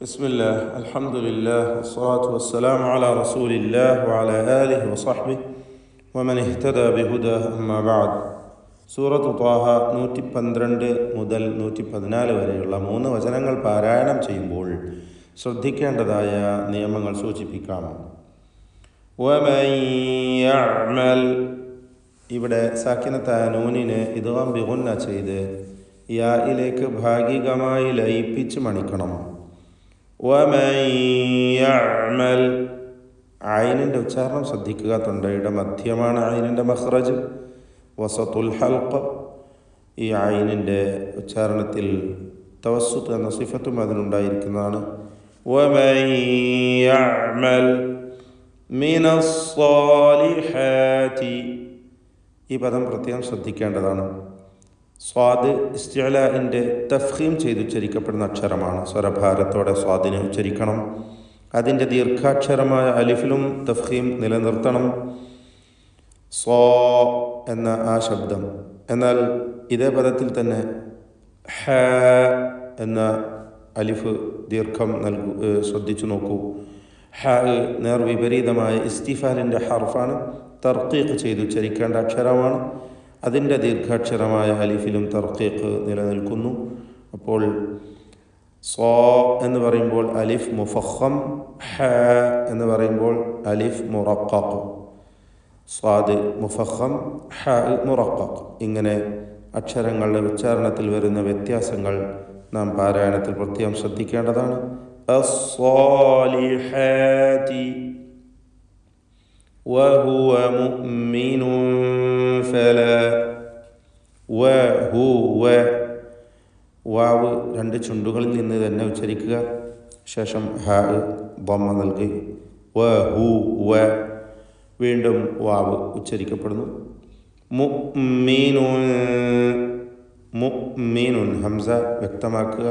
بسم الله الحمد لله والصلاة والسلام على رسول الله وعلى آله وصحبه ومن اهتدى بهداه أما بعد സൂറത്ത് ത്വാഹ 112 മുതൽ 114 വരെയുള്ള 3 വചനങ്ങൾ പാരായണം ചെയ്യുമ്പോൾ ശ്രദ്ധിക്കേണ്ടതായ നിയമങ്ങൾ സൂചിപ്പിക്കാം. വമൻ യഅമൽ, ഇവിടെ സാക്കിനത്തായ നൂനിനെ ഇദ്ഗാം ബിഗുന്ന ചെയ്ത് യായിലേക്ക് ഭാഗികമായി ലയിപ്പിച്ച് മണിക്കണം. വമൻ യഅമൽ, ഐനിൻ്റെ ഉച്ചാരണം ശ്രദ്ധിക്കുക. തൊണ്ടയുടെ മധ്യമാണ് ഐനിൻ്റെ മഖ്റജ്. വസത്തുൽ ഹൽഖ്, ഈ ഐനിൻ്റെ ഉച്ചാരണത്തിൽ തവസ്സുത്ത് എന്ന സിഫത്തും അതിനുണ്ടായിരിക്കുന്നതാണ്. വമൻ യഅമൽ മിനസ്സാലിഹാത്തി, ഈ പദം പ്രത്യേകം ശ്രദ്ധിക്കേണ്ടതാണ്. സ്വാദ് ഇസ്തിഅലാഇൻ്റെ തഫ്ഖീം ചെയ്ത് ഉച്ചരിക്കപ്പെടുന്ന അക്ഷരമാണ്. സ്വരഭാരത്തോടെ സ്വാദിനെ ഉച്ചരിക്കണം. അതിൻ്റെ ദീർഘാക്ഷരമായ അലിഫിലും തഫ്ഖീം നിലനിർത്തണം. സ്വ എന്ന ആ ശബ്ദം. എന്നാൽ ഇതേ പദത്തിൽ തന്നെ ഹ എന്ന അലിഫ് ദീർഘം ശ്രദ്ധിച്ചു നോക്കൂ. ഹ നേർവിപരീതമായ ഇസ്തിഫാലിൻ്റെ ഹർഫാണ്. തർക്കീഖ് ചെയ്ത് ഉച്ചരിക്കേണ്ട അക്ഷരമാണ്. അതിൻ്റെ ദീർഘാക്ഷരമായ അലിഫിലും തർക്കീഖ് നിലനിൽക്കുന്നു. അപ്പോൾ സ്വ എന്ന് പറയുമ്പോൾ അലിഫ് മുഫഖം, ഹ എന്ന് പറയുമ്പോൾ അലിഫ് മുറഖഖ്. സ്വാദ് മുഫഖം, ഹ മുറഖഖ്. ഇങ്ങനെ അക്ഷരങ്ങളുടെ ഉച്ചാരണത്തിൽ വരുന്ന വ്യത്യാസങ്ങൾ നാം പാരായണത്തിൽ പ്രത്യേകം ശ്രദ്ധിക്കേണ്ടതാണ്. അസ്സാലിഹാതി വഹുവ മുഅ്മിനുൻ ഫലാ, വഹുവ, വാവ് രണ്ട് ചുണ്ടുകളിൽ നിന്ന് തന്നെ ഉച്ചരിക്കുക. ശേഷം ഹ ദമ്മ നൽകി. വഹുവ, വീണ്ടും വാവ് ഉച്ചരിക്കപ്പെടുന്നു. മുഅ്മിനുൻ, മുഅ്മിനുൻ ഹംസ വ്യക്തമാക്കുക,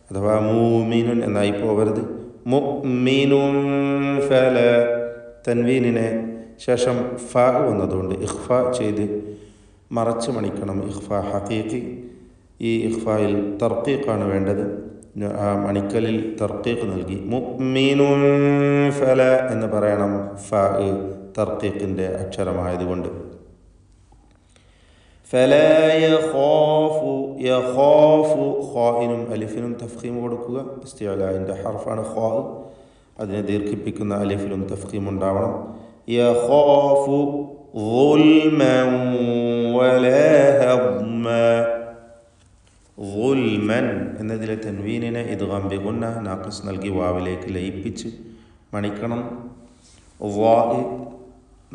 അഥവാ മൂമിനുൻ എന്നായി പോകരുത്. മുഅ്മിനുൻ ഫലാ, തൻവീനിനെ ശേഷം ഫ വന്നതുകൊണ്ട് ഇഖ്ഫ ചെയ്ത് മറച്ച് മണിക്കണം. ഇഖ്ഫ ഹഖീഖി. ഈ ഇഖ്ഫയിൽ തർക്കീഖാണ് വേണ്ടത്. ആ മണിക്കലിൽ തർക്കീഖ് നൽകി മുഅ്മിനുൻ ഫല എന്ന് പറയണം. ഫ തർക്കീഖിൻ്റെ അക്ഷരമായതുകൊണ്ട്. ഫലാ യഖാഫു, യഖാഫു ഖാഇനും അലിഫിനും തഫ്ഖീം കൊടുക്കുക. ഇസ്തിഅലാഇൻ്റെ ഹർഫാണ് ഖാ. അതിനെ ദീർഘിപ്പിക്കുന്ന അലിഫിലും തഫ്ഖീം ഉണ്ടാവണം. യഖാഫു ഗുൽമൻ വലാ ഹദ്മ, ഗുൽമൻ എന്നതിലെ തൻവീനിനെ ഇദ്ഗാം ബിഗുന്ന നാഖിസ് നൽകി വാവിലേക്ക് ലയിപ്പിച്ച് മണിക്കണം. വാ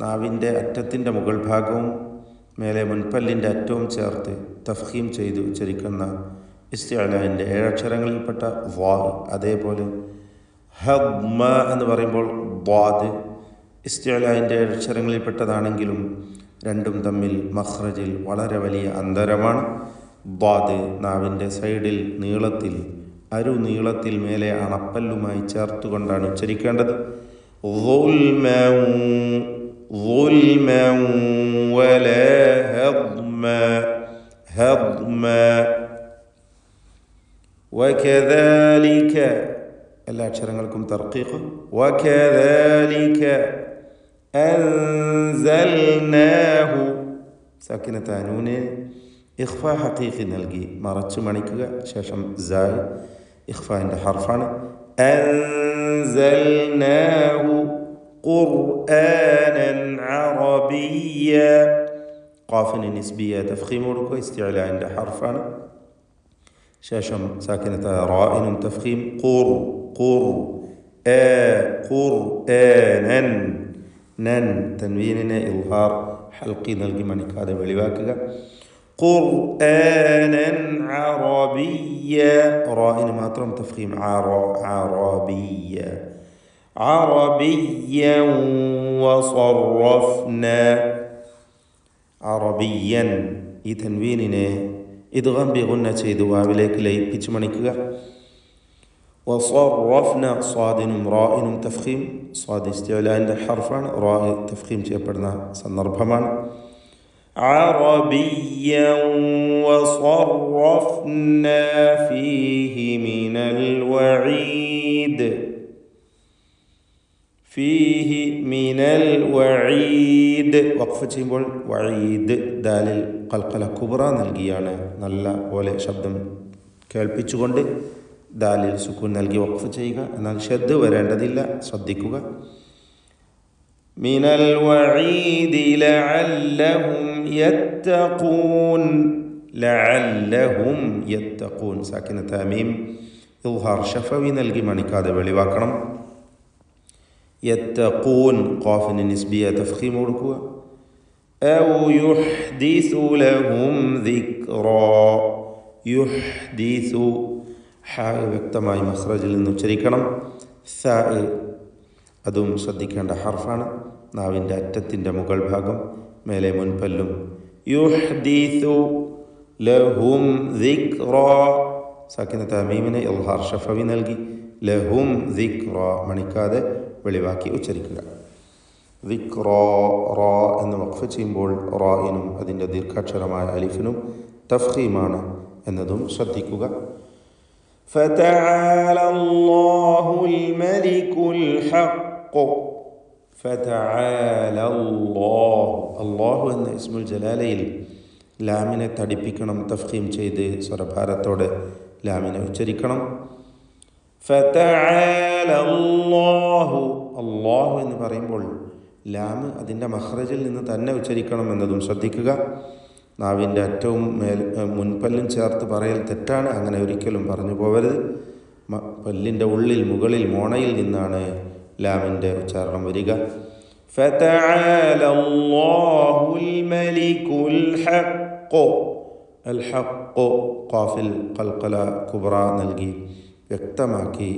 നാവിൻ്റെ അറ്റത്തിൻ്റെ മുകൾ ഭാഗവും മേലെ മുൻപല്ലിൻ്റെ അറ്റവും ചേർത്ത് തഫ്ഖീം ചെയ്ത് ഉച്ചരിക്കുന്ന ഇസ്തിഅലാഇൻ്റെ 7 അക്ഷരങ്ങളിൽപ്പെട്ട വാ. അതേപോലെ ഹദ്മ എന്ന് പറയുമ്പോൾ ദ്വാദ് ഇസ്തിഅലാഇൻ്റെ 7 അക്ഷരങ്ങളിൽപ്പെട്ടതാണെങ്കിലും രണ്ടും തമ്മിൽ മഖ്റജിൽ വളരെ വലിയ അന്തരമാണ്. ദ്വാദ് നാവിൻ്റെ സൈഡിൽ നീളത്തിൽ, അരുനീളത്തിൽ മേലെ അണപ്പല്ലുമായി ചേർത്തുകൊണ്ടാണ് ഉച്ചരിക്കേണ്ടത്. ഗുൽമൻ, ഗുൽമൻ വലാ ഹദ്മ, ഹദ്മ. വകദാലിക, എല്ലാ അക്ഷരങ്ങൾക്കും തർക്കീഖ്. വകദാലിക അൻസൽനാഹു, സാക്കിനത്തായ നൂനെ ഇഖ്ഫ ഹഖീഖി നൽകി മറച്ചു മണിക്കുക. ശേഷം സാ ഇഖ്ഫാൻ്റെ ഹർഫാണ്. അൻസൽനാഹു ഖുർആനൻ അറബിയ്യ, ഖാഫിന് നിസ്ബിയ തഫ്ഖീം കൊടുക്കുക. ഇസ്തിഅലാഇൻ്റെ ഹർഫാണ്. ശേഷം സാക്കിനത്തായ റാഇനും തഫ്ഖീം. ഖുർ, ഖുർ, ഖുർആനൻ, നൻ തൻവീനിനെ ഇൽഹാർ ഹൽഖി നൽകി മണിക്കാതെ വെളിവാക്കുക. ഖുർആനൻ അറബിയ്യ, റാഇന് മാത്രം തഫ്ഖീം. അറബിയ്യ, അറബിയ്യൻ വസറഫ്ന, അറബിയ്യൻ ഈ തൻവീനിനെ ഇദ്ഗാം ബിഗുന്ന ചെയ്ത് വാവിലേക്ക് ലയിപ്പിച്ച് മണിക്കുക. വസറഫ്ന സ്വാദിനും റാഇനും തഫ്ഖീം. സ്വാദ് ഇസ്തിഅലാഇൻ്റെ ഹർഫാണ്. റാ തഫ്ഖീം ചെയ്യപ്പെടുന്ന സന്ദർഭമാണ്. عربيا وصرفنا فيه من الوعيد ഫീഹി മിനൽ വഈദ്. വഖഫ് ചെയ്യുമ്പോൾ വഈദ് ദാലിൽ ഖൽഖല കുബ്ര നൽകിയാണ് നല്ല പോലെ ശബ്ദം കേൾപ്പിച്ചുകൊണ്ട് ദാലിൽ സുക്കൂൻ നൽകി വഖഫ് ചെയ്യുക. എന്നാൽ ഷദ്ദ് വരേണ്ടതില്ല, ശ്രദ്ധിക്കുക. മിനൽ വഈദി ലഅല്ലഹും യത്തഖൂൻ. ലഅല്ലഹും യത്തഖൂൻ സാക്കിന തമീം ഇദ്ഹാർ ശഫവി നൽകി മണിക്കാതെ വെളിവാക്കണം. യത്തഖൂൻ ഖാഫിന് നിസ്ബിയ തഫ്ഖീം കൊടുക്കുക. ഔ യുഹ്ദിസു ലഹും ദിക്റാ. യുഹ്ദിസു ഹ വ്യക്തമായി മഖ്റജിൽ നിന്ന് ഉച്ചരിക്കണം. സ അതും ശ്രദ്ധിക്കേണ്ട ഹർഫാണ്. നാവിൻ്റെ അറ്റത്തിൻ്റെ മുകൾ ഭാഗം മേലെ മുൻപല്ലും. യുഹ്ദിസു ലഹും ദിക്റാ സാക്കിന തമീമിനെ ഇദ്ഹാർ ശഫവി നൽകി ലഹും ദിക്റാ മണിക്കാതെ വെളിവാക്കി ഉച്ചരിക്കുക. ദിക്റാ റാ എന്ന് വഖഫ് ചെയ്യുമ്പോൾ റായിനും അതിൻ്റെ ദീർഘാക്ഷരമായ അലിഫിനും തഫ്ഖീമാണ് എന്നതും ശ്രദ്ധിക്കുക. ഫതആല അല്ലാഹുൽ മലികുൽ ഹഖ്. ഫതആല അല്ലാഹു. അല്ലാഹു എന്ന ഇസ്മുൽ ജലാലയിൽ ലാമിനെ തടിപ്പിക്കണം. തഫ്ഖീം ചെയ്ത് സ്വരഭാരത്തോടെ ലാമിനെ ഉച്ചരിക്കണം. ഫതആല അല്ലാഹു. അല്ലാഹു എന്ന് പറയുമ്പോൾ ലാമ് അതിൻ്റെ മഖ്റജിൽ നിന്ന് തന്നെ ഉച്ചരിക്കണം എന്നതും ശ്രദ്ധിക്കുക. നാവിൻ്റെ അറ്റവും മുൻപല്ലും ചേർത്ത് പറയൽ തെറ്റാണ്. അങ്ങനെ ഒരിക്കലും പറഞ്ഞു പോകരുത്. പല്ലിൻ്റെ ഉള്ളിൽ മുകളിൽ മോണയിൽ നിന്നാണ് ലാമിൻ്റെ ഉച്ചാരണം വരിക. ഫതആല അല്ലാഹുൽ മലികുൽ ഹഖ്. അൽ ഹഖ് ഖാഫിൽ ഖൽഖല കുബ്ര നൽകി വ്യക്തമാക്കി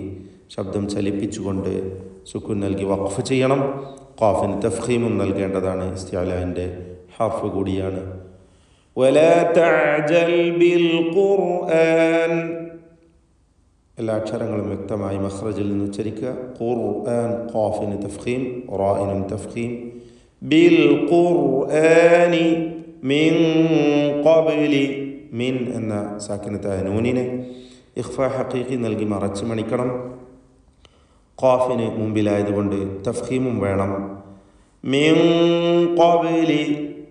ശബ്ദം ചലിപ്പിച്ചുകൊണ്ട് സുക്കൂൻ നൽകി വഖഫ് ചെയ്യണം. ഖാഫിന് തഫ്ഖീമും നൽകേണ്ടതാണ്. ഇസ്തിഅലാൻ്റെ ഹർഫ് കൂടിയാണ്. വലാ തഅജൽ ബിൽ ഖുർആൻ. എല്ലാ അക്ഷരങ്ങളും വ്യക്തമായി മഖ്റജിൽ നിന്ന് ഉച്ചരിക്കുക. ഖുർആൻ ഖാഫിന് തഫ്ഖീം റായിനും തഫ്ഖീം. ബിൽ ഖുർആനി മിൻ ഖബ്ലി. മിൻ എന്ന സാക്കിനത്തായ നൂനിനെ ഇഖ്ഫാ ഹഖീഖി നൽകി മറച്ച് മണിക്കണം. ഖാഫിന് മുമ്പിലായതുകൊണ്ട് തഫ്ഖീമും വേണം. മിൻ ഖബ്ലി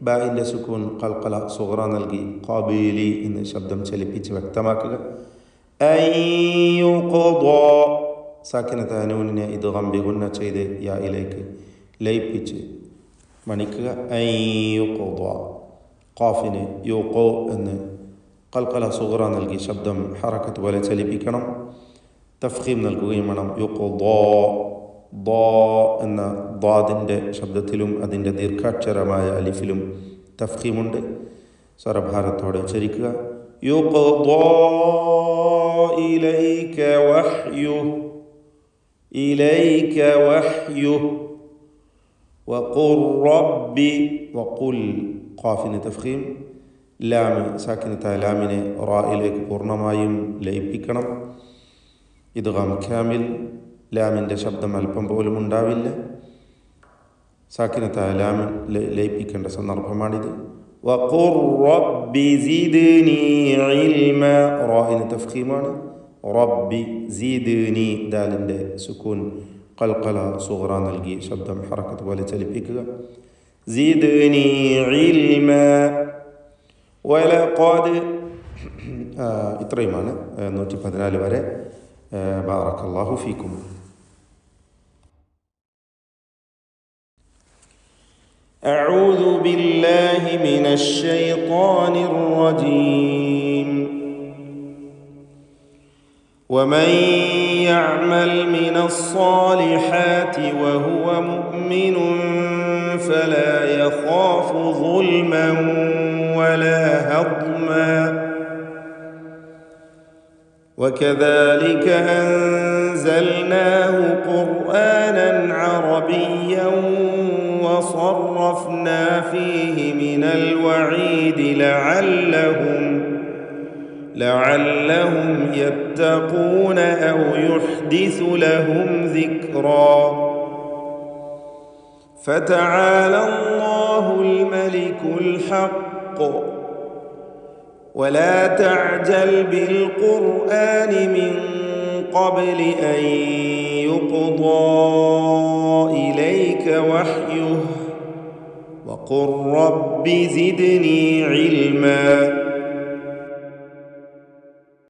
ബാഇൻ്റെ സുക്കൂൻ ഖൽഖല സുഗ്റ നൽകി ഖബീലി എന്ന് ശബ്ദം ചലിപ്പിച്ച് വ്യക്തമാക്കുക. അയ്യുഖ്ദാ സാക്കിനത്തായ നൂനിനെ ഇദ്ഗാം ബിഗുന്ന ചെയ്ത് യായിലേക്ക് ലയിപ്പിച്ച് മണിക്കുക. അയ്യുഖ്ദാ. ഖാഫിന് യുഖു എന്ന് ഖൽഖല സുഗ്റ നൽകി ശബ്ദം ഹറക്കത്ത് പോലെ ചലിപ്പിക്കണം. തഫ്ഖീം നൽകുകയും വേണം. യുഖ്ദാ. ദാ എന്ന ദാദിൻ്റെ ശബ്ദത്തിലും അതിൻ്റെ ദീർഘാക്ഷരമായ അലിഫിലും തഫ്ഖീമുണ്ട്. സ്വരഭാരത്തോടെ ഉച്ചരിക്കുക. യുഖ്ദാ ഇലൈക വഹ്യുഹു. ഇലൈക വഹ്യുഹു. വഖുർ റബ്ബി. വഖുൽ ഖാഫിന് തഫ്ഖീം. ലാമ് സാക്കിനത്തായ ലാമിനെ റായിലേക്ക് പൂർണ്ണമായും ലയിപ്പിക്കണം. ഇദ്ഗാം കാമിൽ. ലാമിൻ്റെ ശബ്ദം അല്പം പോലും ഉണ്ടാവില്ല. സാക്കിനത്തായ ലാമ് ലയിപ്പിക്കേണ്ട സന്ദർഭമാണിത്. വഖുർ റബ്ബി സിദ്നി ഇൽമ. റായിന് തഫ്ഖീമാണ്. റബ്ബി സിദ്നി ദാലിൻ്റെ സുക്കൂൻ ഖൽഖല സുഗ്റ നൽകി ശബ്ദം ഹറക്കത്ത് പോലെ ചലിപ്പിക്കുക. സിദ്നി ഇൽമ. വലഖദ്. ഇത്രയുമാണ് 114 വരെ. ബാറക്കല്ലാഹു ഫീക്കും. أعوذ بالله من الشيطان الرجيم. ومن يعمل من الصالحات وهو مؤمن فلا يخاف ظلما ولا هضما. وكذلك أنزلناه قرآنا عربيا وصرفنا فيه من الوعيد لعلهم يتقون أو يحدث لهم ذكرا. فتعالى الله الملك الحق. ولا تعجل بالقرآن من قبل أن يقضى وحيه وقل رب زدني علما